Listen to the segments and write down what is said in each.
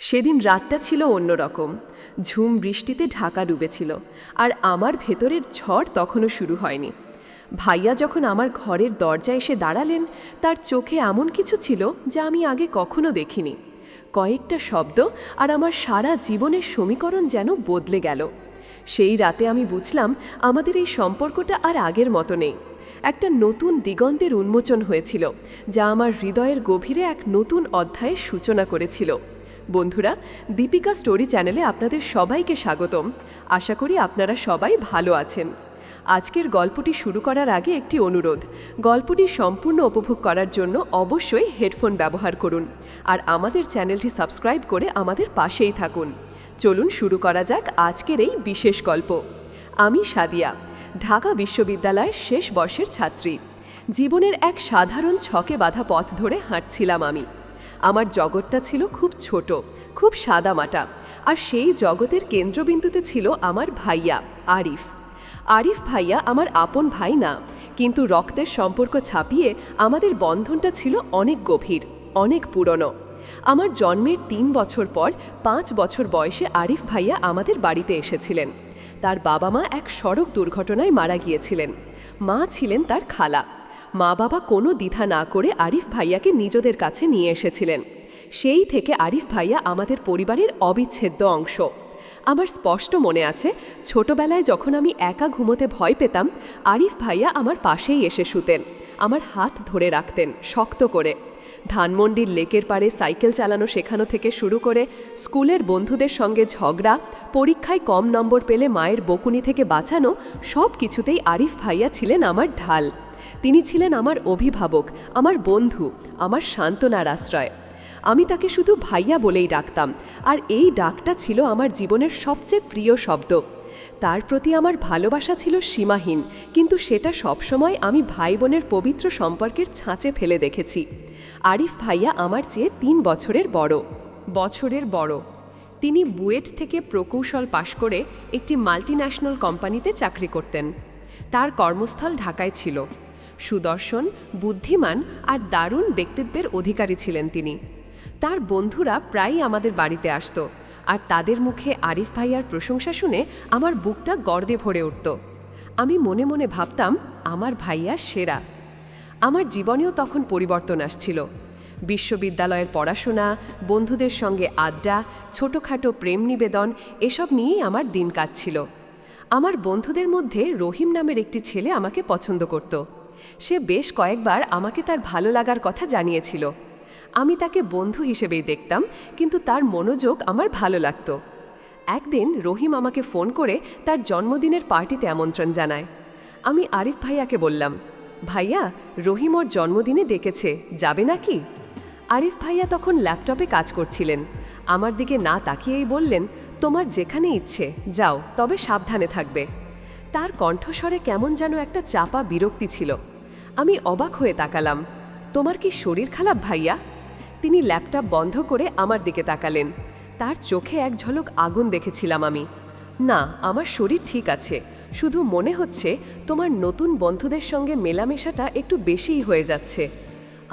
সেদিন রাতটা ছিল অন্যরকম। ঝুম বৃষ্টিতে ঢাকা ডুবেছিল, আর আমার ভেতরের ঝড় তখনও শুরু হয়নি। ভাইয়া যখন আমার ঘরের দরজায় এসে দাঁড়ালেন, তার চোখে এমন কিছু ছিল যা আমি আগে কখনো দেখিনি। কয়েকটা শব্দ আর আমার সারা জীবনের সমীকরণ যেন বদলে গেল। সেই রাতে আমি বুঝলাম আমাদের এই সম্পর্কটা আর আগের মতো নেই। একটা নতুন দিগন্তের উন্মোচন হয়েছিল, যা আমার হৃদয়ের গভীরে এক নতুন অধ্যায়ের সূচনা করেছিল। বন্ধুরা, দীপিকা স্টোরি চ্যানেলে আপনাদের সবাইকে স্বাগতম। আশা করি আপনারা সবাই ভালো আছেন। আজকের গল্পটি শুরু করার আগে একটি অনুরোধ: গল্পটি সম্পূর্ণ উপভোগ করার জন্য অবশ্যই হেডফোন ব্যবহার করুন, আর আমাদের চ্যানেলটি সাবস্ক্রাইব করে আমাদের পাশেই থাকুন। চলুন শুরু করা যাক আজকের এই বিশেষ গল্প। আমি সাদিয়া, ঢাকা বিশ্ববিদ্যালয়ের শেষ বর্ষের ছাত্রী। জীবনের এক সাধারণ ছকে বাঁধা পথ ধরে হাঁটছিলাম আমি। আমার জগৎটা ছিল খুব ছোট, খুব সাদামাটা, আর সেই জগতের কেন্দ্রবিন্দুতে ছিল আমার ভাইয়া আরিফ। আরিফ ভাইয়া আমার আপন ভাই না, কিন্তু রক্তের সম্পর্ক ছাপিয়ে আমাদের বন্ধনটা ছিল অনেক গভীর, অনেক পুরনো। আমার জন্মের ৩ বছর পর ৫ বছর বয়সে আরিফ ভাইয়া আমাদের বাড়িতে এসেছিলেন। তার বাবা মা এক সড়ক দুর্ঘটনায় মারা গিয়েছিলেন। মা ছিলেন তার খালা। মা বাবা কোনো দ্বিধা না করে আরিফ ভাইয়াকে নিজেদের কাছে নিয়ে এসেছিলেন। সেই থেকে আরিফ ভাইয়া আমাদের পরিবারের অবিচ্ছেদ্য অংশ। আমার স্পষ্ট মনে আছে, ছোটবেলায় যখন আমি একা ঘুমোতে ভয় পেতাম, আরিফ ভাইয়া আমার পাশেই এসে শুতেন, আমার হাত ধরে রাখতেন শক্ত করে। ধানমন্ডির লেকের পাড়ে সাইকেল চালানো শেখানো থেকে শুরু করে স্কুলের বন্ধুদের সঙ্গে ঝগড়া, পরীক্ষায় কম নম্বর পেলে মায়ের বকুনি থেকে বাঁচানো, সব কিছুতেই আরিফ ভাইয়া ছিলেন আমার ঢাল। তিনি ছিলেন আমার অভিভাবক, আমার বন্ধু, আমার সান্ত্বনার আশ্রয়। আমি তাকে শুধু ভাইয়া বলেই ডাকতাম, আর এই ডাকটা ছিল আমার জীবনের সবচেয়ে প্রিয় শব্দ। তার প্রতি আমার ভালোবাসা ছিল সীমাহীন, কিন্তু সেটা সবসময় আমি ভাই বোনের পবিত্র সম্পর্কের ছাঁচে ফেলে দেখেছি। আরিফ ভাইয়া আমার চেয়ে ৩ বছরের বড়। তিনি বুয়েট থেকে প্রকৌশল পাশ করে একটি মাল্টিন্যাশনাল কোম্পানিতে চাকরি করতেন। তার কর্মস্থল ঢাকায় ছিল। সুদর্শন, বুদ্ধিমান আর দারুণ ব্যক্তিত্বের অধিকারী ছিলেন তিনি। তার বন্ধুরা প্রায়ই আমাদের বাড়িতে আসত, আর তাদের মুখে আরিফ ভাইয়ার প্রশংসা শুনে আমার বুকটা গর্দে ভরে উঠত। আমি মনে মনে ভাবতাম, আমার ভাইয়া সেরা। আমার জীবনেও তখন পরিবর্তন আসছিল। বিশ্ববিদ্যালয়ের পড়াশোনা, বন্ধুদের সঙ্গে আড্ডা, ছোটোখাটো প্রেম নিবেদন, এসব নিয়েই আমার দিন কাটছিল। আমার বন্ধুদের মধ্যে রহিম নামের একটি ছেলে আমাকে পছন্দ করত। সে বেশ কয়েকবার আমাকে তার ভালো লাগার কথা জানিয়েছিল। আমি তাকে বন্ধু হিসেবেই দেখতাম, কিন্তু তার মনোযোগ আমার ভালো লাগত। একদিন রহিম আমাকে ফোন করে তার জন্মদিনের পার্টিতে আমন্ত্রণ জানায়। আমি আরিফ ভাইয়াকে বললাম, ভাইয়া, রহিম ওর জন্মদিনে ডেকেছে, যাবে নাকি? আরিফ ভাইয়া তখন ল্যাপটপে কাজ করছিলেন। আমার দিকে না তাকিয়েই বললেন, তোমার যেখানে ইচ্ছে যাও, তবে সাবধানে থাকবে। তার কণ্ঠস্বরে কেমন যেন একটা চাপা বিরক্তি ছিল। আমি অবাক হয়ে তাকালাম। তোমার কি শরীর খারাপ ভাইয়া? তিনি ল্যাপটপ বন্ধ করে আমার দিকে তাকালেন। তার চোখে এক ঝলক আগুন দেখেছিলাম আমি। না, আমার শরীর ঠিক আছে, শুধু মনে হচ্ছে তোমার নতুন বন্ধুদের সঙ্গে মেলামেশাটা একটু বেশিই হয়ে যাচ্ছে।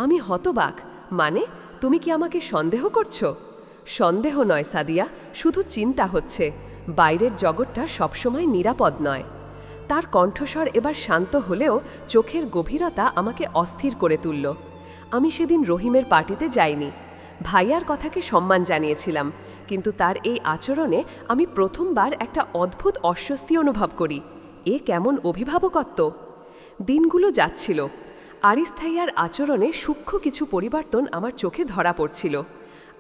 আমি হতবাক। মানে, তুমি কি আমাকে সন্দেহ করছো? সন্দেহ নয় সাদিয়া, শুধু চিন্তা হচ্ছে। বাইরের জগৎটা সবসময় নিরাপদ নয়। তার কণ্ঠস্বর এবার শান্ত হলেও চোখের গভীরতা আমাকে অস্থির করে তুলল। আমি সেদিন রহিমের পার্টিতে যাইনি। ভাইয়ার কথাকে সম্মান জানিয়েছিলাম, কিন্তু তার এই আচরণে আমি প্রথমবার একটা অদ্ভুত অস্বস্তি অনুভব করি। এ কেমন অভিভাবকত্ব! দিনগুলো যাচ্ছিল। আরিফ ভাইয়ার আচরণে সূক্ষ্ম কিছু পরিবর্তন আমার চোখে ধরা পড়ছিল।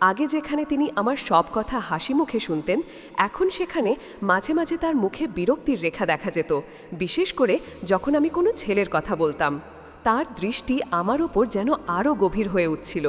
আগে যেখানে তিনি আমার সব কথা হাসি মুখে শুনতেন, এখন সেখানে মাঝে মাঝে তার মুখে বিরক্তির রেখা দেখা যেত, বিশেষ করে যখন আমি কোনো ছেলের কথা বলতাম। তার দৃষ্টি আমার ওপর যেন আরও গভীর হয়ে উঠছিল।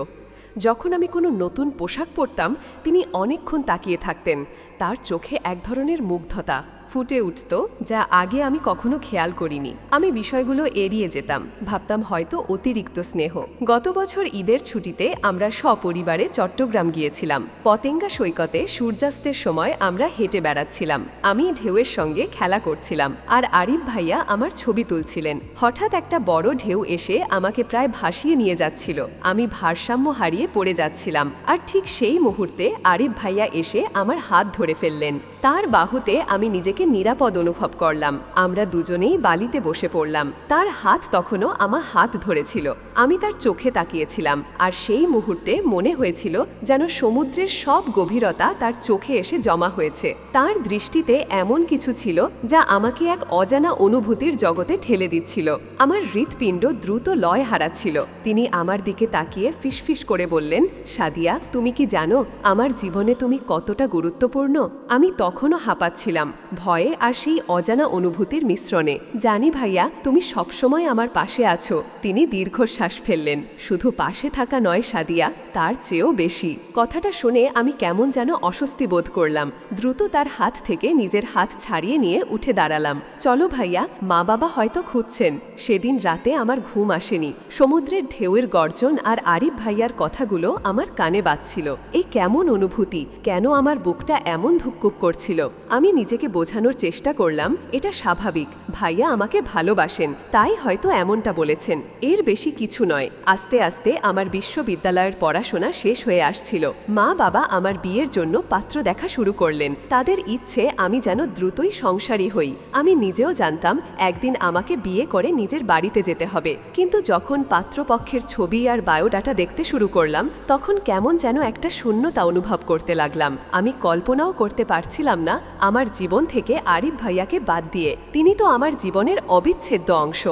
যখন আমি কোনো নতুন পোশাক পরতাম, তিনি অনেকক্ষণ তাকিয়ে থাকতেন, তার চোখে এক ধরনের মুগ্ধতা। ফুটে উঠত, যা আগে আমি কখনো খেয়াল করিনি। আমি বিষয়গুলো এড়িয়ে যেতাম, ভাবতাম হয়তো অতিরিক্ত স্নেহ। গত বছর ঈদের ছুটিতে আমরা সপরিবারে চট্টগ্রাম গিয়েছিলাম। পতেঙ্গা সৈকতে সূর্যাস্তের সময় আমরা হেঁটে বেড়াচ্ছিলাম। আমি ঢেউয়ের সঙ্গে খেলা করছিলাম, আর আরিফ ভাইয়া আমার ছবি তুলছিলেন। হঠাৎ একটা বড় ঢেউ এসে আমাকে প্রায় ভাসিয়ে নিয়ে যাচ্ছিল। আমি ভারসাম্য হারিয়ে পড়ে যাচ্ছিলাম, আর ঠিক সেই মুহূর্তে আরিফ ভাইয়া এসে আমার হাত ধরে ফেললেন। তার বাহুতে আমি নিজেকে নিরাপদ অনুভব করলাম। আমরা দুজনেই বালিতে বসে পড়লাম। তার হাত তখনও আমার হাত ধরেছিল। আমি তার চোখে তাকিয়েছিলাম, আর সেই মুহূর্তে মনে হয়েছিল যেন সমুদ্রের সব গভীরতা তার চোখে এসে জমা হয়েছে। তার দৃষ্টিতে এমন কিছু ছিল যা আমাকে এক অজানা অনুভূতির জগতে ঠেলে দিচ্ছিল। আমার হৃৎপিণ্ড দ্রুত লয় হারাচ্ছিল। তিনি আমার দিকে তাকিয়ে ফিসফিস করে বললেন, সাদিয়া, তুমি কি জানো আমার জীবনে তুমি কতটা গুরুত্বপূর্ণ? আমি তখনও হাঁপাচ্ছিলাম, ভয়ে আর সেই অজানা অনুভূতির মিশ্রণে। জানি ভাইয়া, তুমি সবসময় আমার পাশে আছো। তিনি দীর্ঘশ্বাস ফেললেন। শুধু পাশে থাকা নয় সাদিয়া, তার চেয়েও বেশি। কথাটা শুনে আমি কেমন যেন অস্বস্তি বোধ করলাম। দ্রুত তার হাত থেকে নিজের হাত ছাড়িয়ে নিয়ে উঠে দাঁড়ালাম। চলো ভাইয়া, মা বাবা হয়তো খুঁজছেন। সেদিন রাতে আমার ঘুম আসেনি। সমুদ্রের ঢেউয়ের গর্জন আর আরিফ ভাইয়ার কথাগুলো আমার কানে বাজছিল। এই কেমন অনুভূতি, কেন আমার বুকটা এমন ধুককুপ করছিল? আমি নিজেকে বোঝানোর চেষ্টা করলাম, এটা স্বাভাবিক। ভাইয়া আমাকে ভালোবাসেন, তাই হয়তো এমনটা বলেছেন। এর বেশি কিছু নয়। আস্তে আস্তে আমার বিশ্ববিদ্যালয়ের পড়াশোনা শেষ হয়ে আসছিল। মা বাবা আমার বিয়ের জন্য পাত্র দেখা শুরু করলেন। তাদের ইচ্ছে আমি যেন দ্রুতই সংসারী হই। আমি নিজেও জানতাম একদিন আমাকে বিয়ে করে নিজের বাড়িতে যেতে হবে। কিন্তু যখন পাত্রপক্ষের ছবি আর বায়োডাটা দেখতে শুরু করলাম, তখন কেমন যেন একটা শূন্যতা অনুভব করতে লাগলাম। আমি কল্পনাও করতে পারছিলাম না আমার জীবন থেকে আরিফ ভাইয়াকে বাদ দিয়ে। তিনি তো আমার জীবনের অবিচ্ছেদ্য অংশ।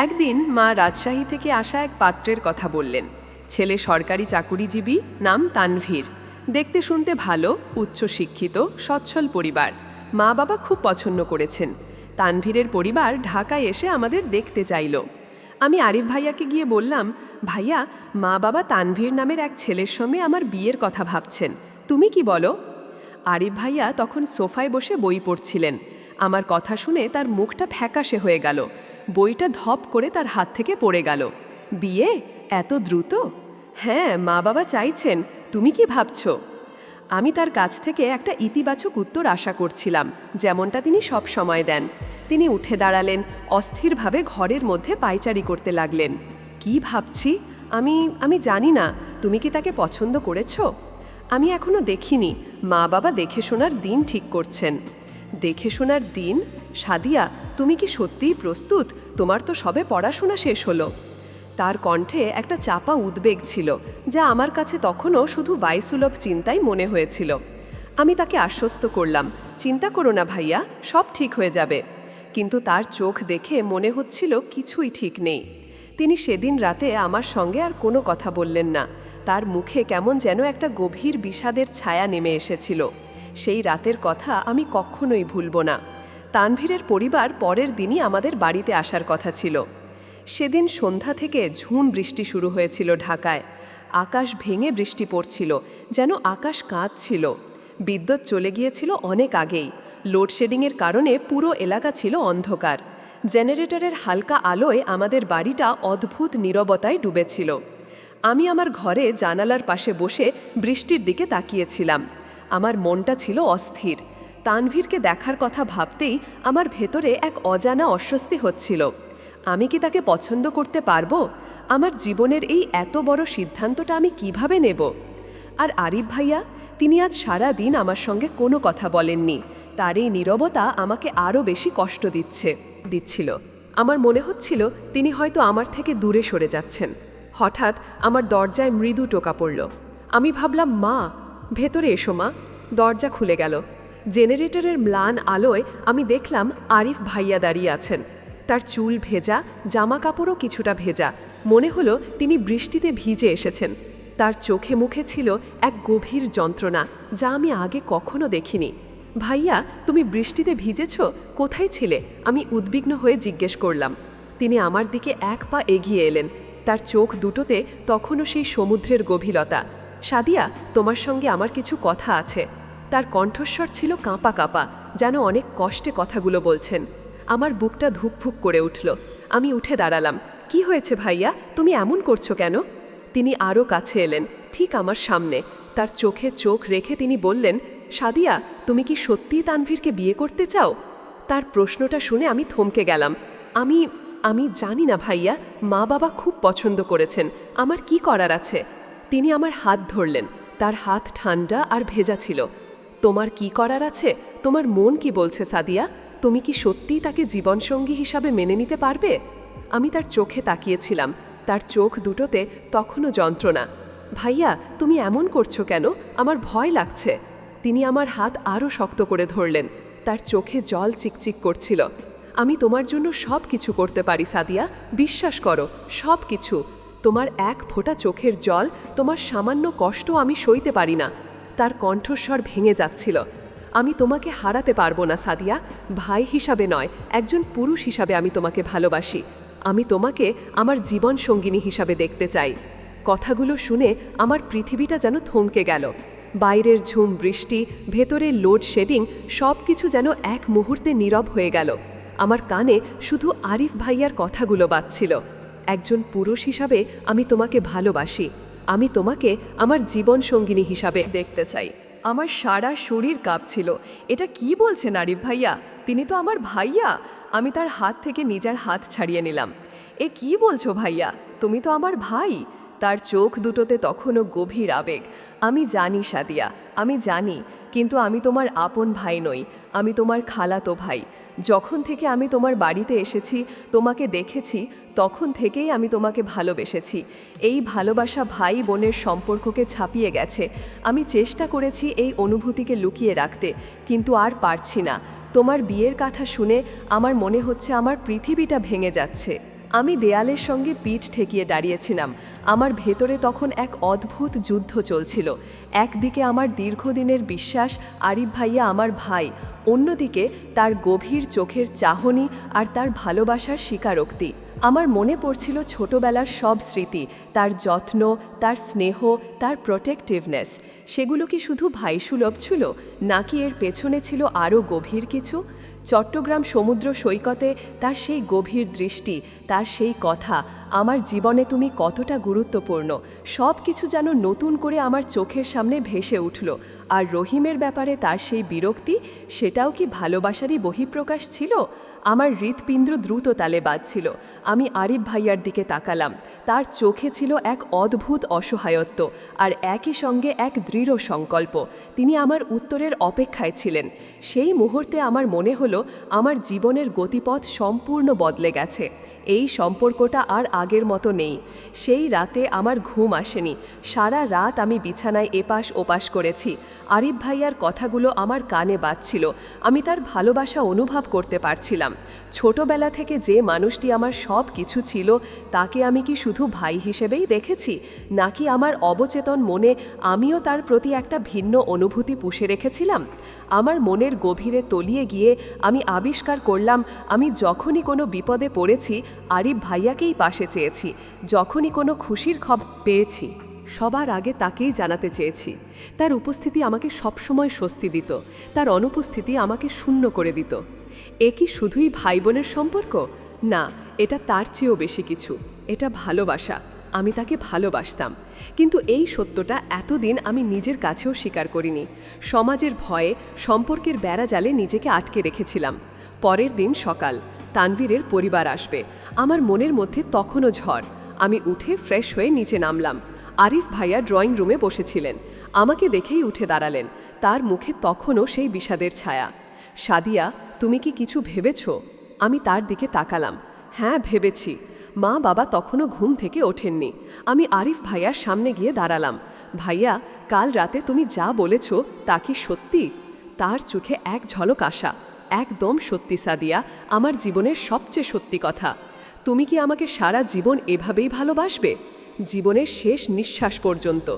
একদিন মা রাজশাহী থেকে আসা এক পাত্রের কথা বললেন। ছেলে সরকারি চাকুরিজীবী, নাম তানভীর। দেখতে শুনতে ভালো, উচ্চশিক্ষিত, সচ্ছল পরিবার। মা বাবা খুব পছন্দ করেছেন। তানভীরের পরিবার ঢাকায় এসে আমাদের দেখতে চাইল। আমি আরিফ ভাইয়াকে গিয়ে বললাম, ভাইয়া, মা বাবা তানভীর নামের এক ছেলের সঙ্গে আমার বিয়ের কথা ভাবছেন, তুমি কি বলো? আরিফ ভাইয়া তখন সোফায় বসে বই পড়ছিলেন। আমার কথা শুনে তার মুখটা ফ্যাকাশে হয়ে গেল। বইটা ধপ করে তার হাত থেকে পড়ে গেল। বিয়ে এত দ্রুত? হ্যাঁ, মা বাবা চাইছেন। তুমি কি ভাবছো? আমি তার কাছ থেকে একটা ইতিবাচক উত্তর আশা করছিলাম, যেমনটা তিনি সব সময় দেন। তিনি উঠে দাঁড়ালেন, অস্থিরভাবে ঘরের মধ্যে পায়চারি করতে লাগলেন। কি ভাবছি? আমি জানি না। তুমি কি তাকে পছন্দ করেছো? আমি এখনো দেখিনি। মা বাবা দেখে শোনার দিন ঠিক করছেন। দেখে শোনার দিন? সাদিয়া, তুমি কি সত্যিই প্রস্তুত? তোমার তো সবে পড়াশোনা শেষ হলো। তার কণ্ঠে একটা চাপা উদ্বেগ ছিল, যা আমার কাছে তখনও শুধু বায়ুসুলভ চিন্তাই মনে হয়েছিল। আমি তাকে আশ্বস্ত করলাম, চিন্তা করো না ভাইয়া, সব ঠিক হয়ে যাবে। কিন্তু তার চোখ দেখে মনে হচ্ছিল কিছুই ঠিক নেই। তিনি সেদিন রাতে আমার সঙ্গে আর কোনো কথা বললেন না। তার মুখে কেমন যেন একটা গভীর বিষাদের ছায়া নেমে এসেছিল। সেই রাতের কথা আমি কখনোই ভুলব না। তানভীরের পরিবার পরের দিনই আমাদের বাড়িতে আসার কথা ছিল। সেদিন সন্ধ্যা থেকে ঝুম বৃষ্টি শুরু হয়েছিল ঢাকায়। আকাশ ভেঙে বৃষ্টি পড়ছিল, যেন আকাশ কাঁদছিল। বিদ্যুৎ চলে গিয়েছিল অনেক আগেই। লোডশেডিংয়ের কারণে পুরো এলাকা ছিল অন্ধকার। জেনারেটরের হালকা আলোয় আমাদের বাড়িটা অদ্ভুত নীরবতায় ডুবেছিল। আমি আমার ঘরে জানালার পাশে বসে বৃষ্টির দিকে তাকিয়েছিলাম। আমার মনটা ছিল অস্থির। তানভীরকে দেখার কথা ভাবতেই আমার ভেতরে এক অজানা অস্বস্তি হচ্ছিল। আমি কি তাকে পছন্দ করতে পারবো? আমার জীবনের এই এত বড় সিদ্ধান্তটা আমি কিভাবে নেব? আর আরিফ ভাইয়া, তিনি আজ সারা দিন আমার সঙ্গে কোনো কথা বলেননি। তার এই নীরবতা আমাকে আরও বেশি কষ্ট দিচ্ছিল। আমার মনে হচ্ছিল তিনি হয়তো আমার থেকে দূরে সরে যাচ্ছেন। হঠাৎ আমার দরজায় মৃদু টোকা পড়ল। আমি ভাবলাম, মা, ভেতরে এসো মা। দরজা খুলে গেল। জেনারেটরের ম্লান আলোয় আমি দেখলাম আরিফ ভাইয়া দাঁড়িয়ে আছেন। তার চুল ভেজা, জামা কাপড়ও কিছুটা ভেজা। মনে হলো তিনি বৃষ্টিতে ভিজে এসেছেন। তার চোখে মুখে ছিল এক গভীর যন্ত্রণা, যা আমি আগে কখনো দেখিনি। ভাইয়া, তুমি বৃষ্টিতে ভিজেছ? কোথায় ছিলে? আমি উদ্বিগ্ন হয়ে জিজ্ঞেস করলাম। তিনি আমার দিকে এক পা এগিয়ে এলেন। তার চোখ দুটোতে তখনও সেই সমুদ্রের গভীরতা। সাদিয়া, তোমার সঙ্গে আমার কিছু কথা আছে। তার কণ্ঠস্বর ছিল কাঁপা কাঁপা, যেন অনেক কষ্টে কথাগুলো বলছেন। আমার বুকটা ধুকফুক করে উঠল। আমি উঠে দাঁড়ালাম। কি হয়েছে ভাইয়া, তুমি এমন করছো কেন? তিনি আরও কাছে এলেন, ঠিক আমার সামনে। তার চোখে চোখ রেখে তিনি বললেন, সাদিয়া, তুমি কি সত্যিই তানভীরকে বিয়ে করতে চাও? তার প্রশ্নটা শুনে আমি থমকে গেলাম। আমি আমি জানি না ভাইয়া, মা বাবা খুব পছন্দ করেছেন, আমার কি করার আছে? তিনি আমার হাত ধরলেন। তার হাত ঠান্ডা আর ভেজা ছিল। তোমার কি করার আছে? তোমার মন কি বলছে সাদিয়া? তুমি কি সত্যিই তাকে জীবনসঙ্গী হিসাবে মেনে নিতে পারবে? আমি তার চোখে তাকিয়েছিলাম। তার চোখ দুটোতে তখনও যন্ত্রণা। ভাইয়া, তুমি এমন করছো কেন? আমার ভয় লাগছে। তিনি আমার হাত আরও শক্ত করে ধরলেন। তার চোখে জল চিকচিক করছিল। আমি তোমার জন্য সব কিছু করতে পারি সাদিয়া, বিশ্বাস করো, সব কিছু। তোমার এক ফোঁটা চোখের জল, তোমার সামান্য কষ্ট আমি সইতে পারি না। তার কণ্ঠস্বর ভেঙে যাচ্ছিল। আমি তোমাকে হারাতে পারবো না সাদিয়া, ভাই হিসাবে নয়, একজন পুরুষ হিসাবে আমি তোমাকে ভালোবাসি। আমি তোমাকে আমার জীবন সঙ্গিনী হিসাবে দেখতে চাই। কথাগুলো শুনে আমার পৃথিবীটা যেন থমকে গেল। বাইরের ঝুম বৃষ্টি, ভেতরের লোডশেডিং, সব কিছু যেন এক মুহূর্তে নীরব হয়ে গেল। আমার কানে শুধু আরিফ ভাইয়ার কথাগুলো বাজছিল। একজন পুরুষ হিসাবে আমি তোমাকে ভালোবাসি। আমি তোমাকে আমার জীবন সঙ্গিনী হিসাবে দেখতে চাই। আমার সারা শরীর কাঁপছিল। এটা কি বলছেন আরিফ ভাইয়া? তিনি তো আমার ভাইয়া। আমি তার হাত থেকে নিজের হাত ছাড়িয়ে নিলাম। এ কি বলছো ভাইয়া? তুমি তো আমার ভাই। তার চোখ দুটোতে তখনও গভীর আবেগ। আমি জানি সাদিয়া, আমি জানি, কিন্তু আমি তোমার আপন ভাই নই, আমি তোমার খালাতো ভাই। যখন থেকে আমি তোমার বাড়িতে এসেছি, তোমাকে দেখেছি, তখন থেকেই আমি তোমাকে ভালোবেসেছি। এই ভালোবাসা ভাই বোনের সম্পর্ককে ছাপিয়ে গেছে। আমি চেষ্টা করেছি এই অনুভূতিকে লুকিয়ে রাখতে, কিন্তু আর পারছি না। তোমার বিয়ের কথা শুনে আমার মনে হচ্ছে আমার পৃথিবীটা ভেঙে যাচ্ছে। আমি দেয়ালের সঙ্গে পিঠ ঠেকিয়ে দাঁড়িয়েছিলাম। আমার ভেতরে তখন এক অদ্ভুত যুদ্ধ চলছিল। একদিকে আমার দীর্ঘদিনের বিশ্বাস, আরিফ ভাইয়া আমার ভাই, অন্যদিকে তার গভীর চোখের চাহনি আর তার ভালোবাসার স্বীকারোক্তি। আমার মনে পড়ছিল ছোটবেলার সব স্মৃতি, তার যত্ন, তার স্নেহ, তার প্রোটেক্টিভনেস। সেগুলো কি শুধু ভাইসুলভ ছিল, নাকি এর পেছনে ছিল আরও গভীর কিছু? চট্টগ্রাম সমুদ্র সৈকতে তার সেই গভীর দৃষ্টি, তার সেই কথা, আমার জীবনে তুমি কতটা গুরুত্বপূর্ণ, সব কিছু যেন নতুন করে আমার চোখের সামনে ভেসে উঠল। আর রহিমের ব্যাপারে তার সেই বিরক্তি, সেটাও কি ভালোবাসারই বহিঃপ্রকাশ ছিল? আমার হৃৎপিণ্ড দ্রুত তালে বাজছিল। আমি আরিফ ভাইয়ার দিকে তাকালাম। তার চোখে ছিল এক অদ্ভুত অসহায়ত্ব আর একই সঙ্গে এক দৃঢ় সংকল্প। তিনি আমার উত্তরের অপেক্ষায় ছিলেন। সেই মুহূর্তে আমার মনে হলো আমার জীবনের গতিপথ সম্পূর্ণ বদলে গেছে। এই সম্পর্কটা আর আগের মতো নেই। সেই রাতে আমার ঘুম আসেনি। সারা রাত আমি বিছানায় এপাশ ওপাশ করেছি। আরিফ ভাইয়ার কথাগুলো আমার কানে বাজছিল। আমি তার ভালোবাসা অনুভব করতে পারছিলাম। ছোটবেলা থেকে যে মানুষটি আমার সব কিছু ছিল, তাকে আমি কি শুধু ভাই হিসেবেই দেখেছি, নাকি আমার অবচেতন মনে আমিও তার প্রতি একটা ভিন্ন অনুভূতি পুষে রেখেছিলাম? আমার মনের গভীরে তলিয়ে গিয়ে আমি আবিষ্কার করলাম, আমি যখনই কোনো বিপদে পড়েছি, আরিফ ভাইয়াকেই পাশে চেয়েছি। যখনই কোনো খুশির খবর পেয়েছি, সবার আগে তাকেই জানাতে চেয়েছি। তার উপস্থিতি আমাকে সবসময় স্বস্তি দিত, তার অনুপস্থিতি আমাকে শূন্য করে দিত। এ কি শুধুই ভাই বোনের সম্পর্ক? না, এটা তার চেয়েও বেশি কিছু। এটা ভালোবাসা। আমি তাকে ভালোবাসতাম, কিন্তু এই সত্যটা এতদিন আমি নিজের কাছেও স্বীকার করিনি। সমাজের ভয়ে, সম্পর্কের বেড়াজালে নিজেকে আটকে রেখেছিলাম। পরের দিন সকাল, তানভীরের পরিবার আসবে। আমার মনের মধ্যে তখনও ঝড়। আমি উঠে ফ্রেশ হয়ে নিচে নামলাম। আরিফ ভাইয়া ড্রয়িং রুমে বসেছিলেন। আমাকে দেখেই উঠে দাঁড়ালেন। তার মুখে তখনও সেই বিষাদের ছায়া। সাদিয়া, তুমি কি কিছু ভেবেছ? আমি তার দিকে তাকালাম। হ্যাঁ, ভেবেছি। মা বাবা তখনও ঘুম থেকে ওঠেননি। আমি আরিফ ভাইয়ার সামনে গিয়ে দাঁড়ালাম। ভাইয়া, কাল রাতে তুমি যা বলেছ তা কি সত্যি? তার চোখে এক ঝলক আশা। একদম সত্যি সাদিয়া, আমার জীবনের সবচেয়ে সত্যি কথা। তুমি কি আমাকে সারা জীবন এভাবেই ভালোবাসবে? জীবনের শেষ নিঃশ্বাস পর্যন্ত।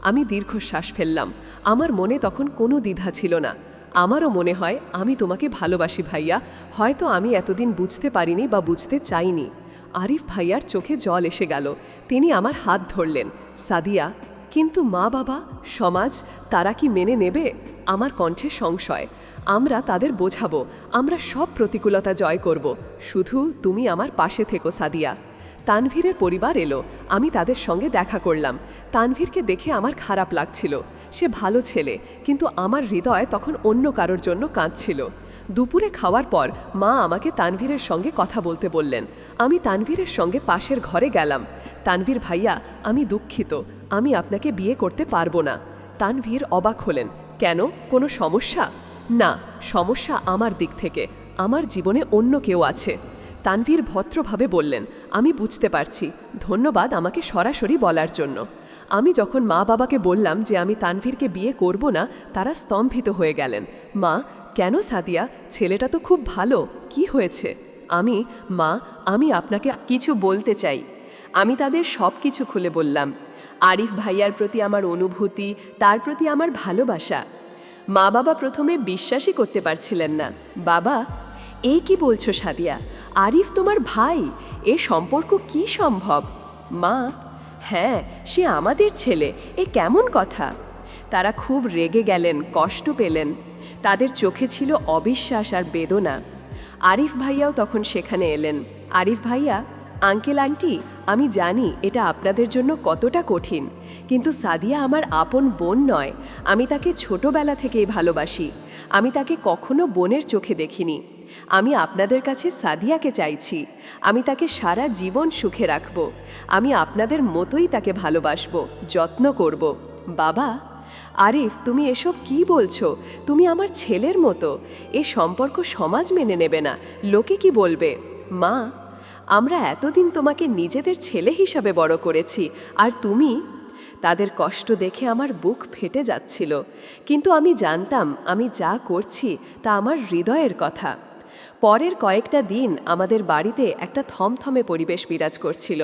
আমি দীর্ঘশ্বাস ফেললাম। আমার মনে তখন কোনো দ্বিধা ছিল না। আমারও মনে হয় আমি তোমাকে ভালোবাসি ভাইয়া, হয়তো আমি এতদিন বুঝতে পারিনি বা বুঝতে চাইনি। আরিফ ভাইয়ার চোখে জল এসে গেল। তিনি আমার হাত ধরলেন। সাদিয়া, কিন্তু মা বাবা, সমাজ, তারা কি মেনে নেবে? আমার কণ্ঠে সংশয়। আমরা তাদের বোঝাবো, আমরা সব প্রতিকূলতা জয় করব, শুধু তুমি আমার পাশে থেকো সাদিয়া। তানভীরের পরিবার এলো, আমি তাদের সঙ্গে দেখা করলাম। তানভীরকে দেখে আমার খারাপ লাগছিল। সে ভালো ছেলে, কিন্তু আমার হৃদয় তখন অন্য কারোর জন্য কাঁদছিল। দুপুরে খাওয়ার পর মা আমাকে তানভীরের সঙ্গে কথা বলতে বললেন। আমি তানভীরের সঙ্গে পাশের ঘরে গেলাম। তানভীর ভাইয়া, আমি দুঃখিত, আমি আপনাকে বিয়ে করতে পারবো না। তানভীর অবাক হলেন। কেন, কোনো সমস্যা? না, সমস্যা আমার দিক থেকে, আমার জীবনে অন্য কেউ আছে। তানভীর ভদ্রভাবে বললেন, আমি বুঝতে পারছি, ধন্যবাদ আমাকে সরাসরি বলার জন্য। আমি যখন মা বাবাকে বললাম যে আমি তানভীরকে বিয়ে করব না, তারা স্তম্ভিত হয়ে গেলেন। মা, কেন সাদিয়া, ছেলেটা তো খুব ভালো, কি হয়েছে? মা, আমি আপনাকে কিছু বলতে চাই। আমি তাদের সব কিছু খুলে বললাম। আরিফ ভাইয়ার প্রতি আমার অনুভূতি, তার প্রতি আমার ভালোবাসা। মা বাবা প্রথমে বিশ্বাসই করতে পারছিলেন না। বাবা, এই কি বলছো সাদিয়া? আরিফ তোমার ভাই, এ সম্পর্ক কি সম্ভব? মা, হ্যাঁ, সে আমাদের ছেলে, এ কেমন কথা? তারা খুব রেগে গেলেন, কষ্ট পেলেন। তাদের চোখে ছিল অবিশ্বাস আর বেদনা। আরিফ ভাইয়াও তখন সেখানে এলেন। আরিফ ভাইয়া, আঙ্কেল আন্টি, আমি জানি এটা আপনাদের জন্য কতটা কঠিন, কিন্তু সাদিয়া আমার আপন বোন নয়। আমি তাকে ছোটবেলা থেকেই ভালোবাসি। আমি তাকে কখনো বোনের চোখে দেখিনি। আমি আপনাদের কাছে সাদিয়াকে চাইছি। আমি তাকে সারা জীবন সুখে রাখব। আমি আপনাদের মতোই তাকে ভালোবাসব, যত্ন করব। বাবা, আরিফ, তুমি এসব কি বলছো? তুমি আমার ছেলের মতো। এ সম্পর্ক সমাজ মেনে নেবে না, লোকে কি বলবে? মা, আমরা এতদিন তোমাকে নিজেদের ছেলে হিসাবে বড় করেছি, আর তুমি? তাদের কষ্ট দেখে আমার বুক ফেটে যাচ্ছিল, কিন্তু আমি জানতাম আমি যা করছি তা আমার হৃদয়ের কথা। পরের কয়েকটা দিন আমাদের বাড়িতে একটা থমথমে পরিবেশ বিরাজ করছিল।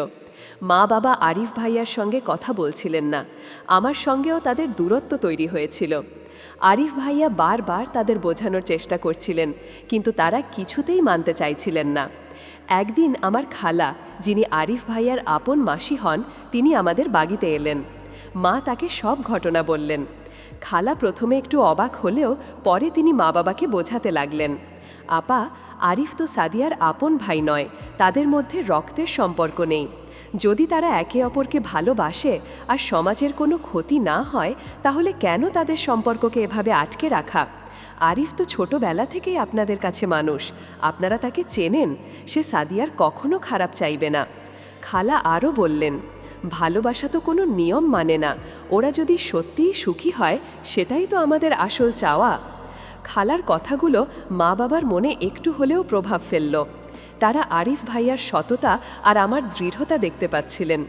মা বাবা আরিফ ভাইয়ার সঙ্গে কথা বলছিলেন না। আমার সঙ্গেও তাদের দূরত্ব তৈরি হয়েছিল। আরিফ ভাইয়া বারবার তাদের বোঝানোর চেষ্টা করছিলেন, কিন্তু তারা কিছুতেই মানতে চাইছিলেন না। একদিন আমার খালা, যিনি আরিফ ভাইয়ার আপন মাসি হন, তিনি আমাদের বাড়িতে এলেন। মা তাকে সব ঘটনা বললেন। খালা প্রথমে একটু অবাক হলেও পরে তিনি মা বাবাকে বোঝাতে লাগলেন। আপা, আরিফ তো সাদিয়ার আপন ভাই নয়, তাদের মধ্যে রক্তের সম্পর্ক নেই। যদি তারা একে অপরকে ভালোবাসে আর সমাজের কোনো ক্ষতি না হয়, তাহলে কেন তাদের সম্পর্ককে এভাবে আটকে রাখা? আরিফ তো ছোটবেলা থেকেই আপনাদের কাছে মানুষ, আপনারা তাকে চেনেন, সে সাদিয়ার কখনো খারাপ চাইবে না। খালা আরও বললেন, ভালোবাসা তো কোনো নিয়ম মানে না, ওরা যদি সত্যিই সুখী হয় সেটাই তো আমাদের আসল চাওয়া। খালার কথাগুলো মা বাবার মনে একটু হলেও প্রভাব ফেলল। তারা আরিফ ভাইয়ার সততা আর আমার দৃঢ়তা দেখতে পাচ্ছিলেন।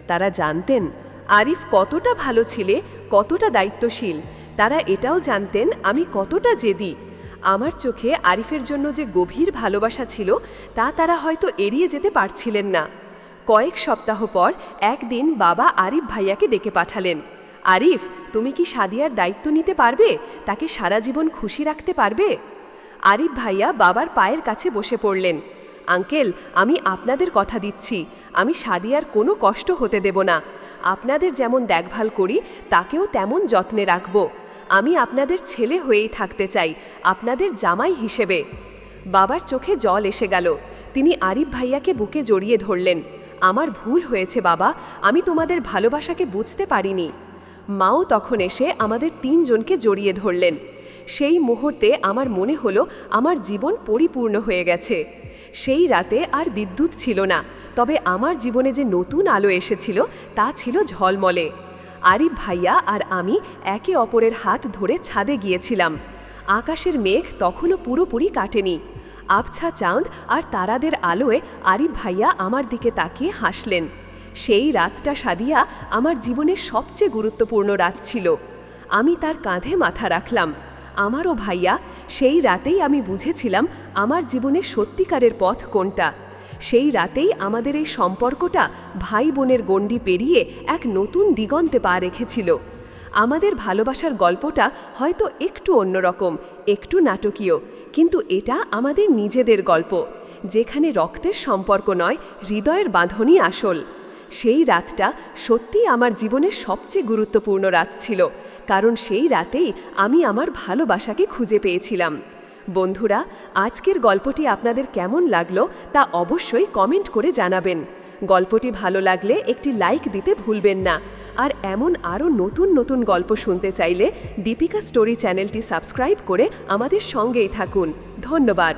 তারা জানতেন আরিফ কতটা ভালো ছেলে, কতটা দায়িত্বশীল। তারা এটাও জানতেন আমি কতটা জেদি। আমার চোখে আরিফের জন্য যে গভীর ভালোবাসা ছিল তা তারা হয়তো এড়িয়ে যেতে পারছিলেন না। কয়েক সপ্তাহ পর একদিন বাবা আরিফ ভাইয়াকে ডেকে পাঠালেন। আরিফ, তুমি কি সাদিয়ার দায়িত্ব নিতে পারবে? তাকে সারা জীবন খুশি রাখতে পারবে? আরিফ ভাইয়া বাবার পায়ের কাছে বসে পড়লেন। আঙ্কেল, আমি আপনাদের কথা দিচ্ছি, আমি সাদিয়ার কোনো কষ্ট হতে দেব না। আপনাদের যেমন দেখভাল করি তাকেও তেমন যত্নে রাখব। আমি আপনাদের ছেলে হয়েই থাকতে চাই, আপনাদের জামাই হিসেবে। বাবার চোখে জল এসে গেল। তিনি আরিফ ভাইয়াকে বুকে জড়িয়ে ধরলেন। আমার ভুল হয়েছে বাবা, আমি তোমাদের ভালোবাসাকে বুঝতে পারিনি। মাও তখন এসে আমাদের তিনজনকে জড়িয়ে ধরলেন। সেই মুহূর্তে আমার মনে হলো আমার জীবন পরিপূর্ণ হয়ে গেছে। সেই রাতে আর বিদ্যুৎ ছিল না, তবে আমার জীবনে যে নতুন আলো এসেছিল তা ছিল ঝলমলে। আরিফ ভাইয়া আর আমি একে অপরের হাত ধরে ছাদে গিয়েছিলাম। আকাশের মেঘ তখনও পুরোপুরি কাটেনি। আবছা চাঁদ আর তারাদের আলোয় আরিফ ভাইয়া আমার দিকে তাকিয়ে হাসলেন। সেই রাতটা সাদিয়া আমার জীবনের সবচেয়ে গুরুত্বপূর্ণ রাত ছিল। আমি তার কাঁধে মাথা রাখলাম। আমারও ভাইয়া, সেই রাতেই আমি বুঝেছিলাম আমার জীবনের সত্যিকারের পথ কোনটা। সেই রাতেই আমাদের এই সম্পর্কটা ভাই বোনের গণ্ডি পেরিয়ে এক নতুন দিগন্তে পা রেখেছিল। আমাদের ভালোবাসার গল্পটা হয়তো একটু অন্যরকম, একটু নাটকীয়, কিন্তু এটা আমাদের নিজেদের গল্প, যেখানে রক্তের সম্পর্ক নয়, হৃদয়ের বাঁধনই আসল। সেই রাতটা সত্যিই আমার জীবনের সবচেয়ে গুরুত্বপূর্ণ রাত ছিল, কারণ সেই রাতেই আমি আমার ভালোবাসাকে খুঁজে পেয়েছিলাম। বন্ধুরা, আজকের গল্পটি আপনাদের কেমন লাগলো তা অবশ্যই কমেন্ট করে জানাবেন। গল্পটি ভালো লাগলে একটি লাইক দিতে ভুলবেন না। আর এমন আরও নতুন নতুন গল্প শুনতে চাইলে দীপিকা স্টোরি চ্যানেলটি সাবস্ক্রাইব করে আমাদের সঙ্গেই থাকুন। ধন্যবাদ।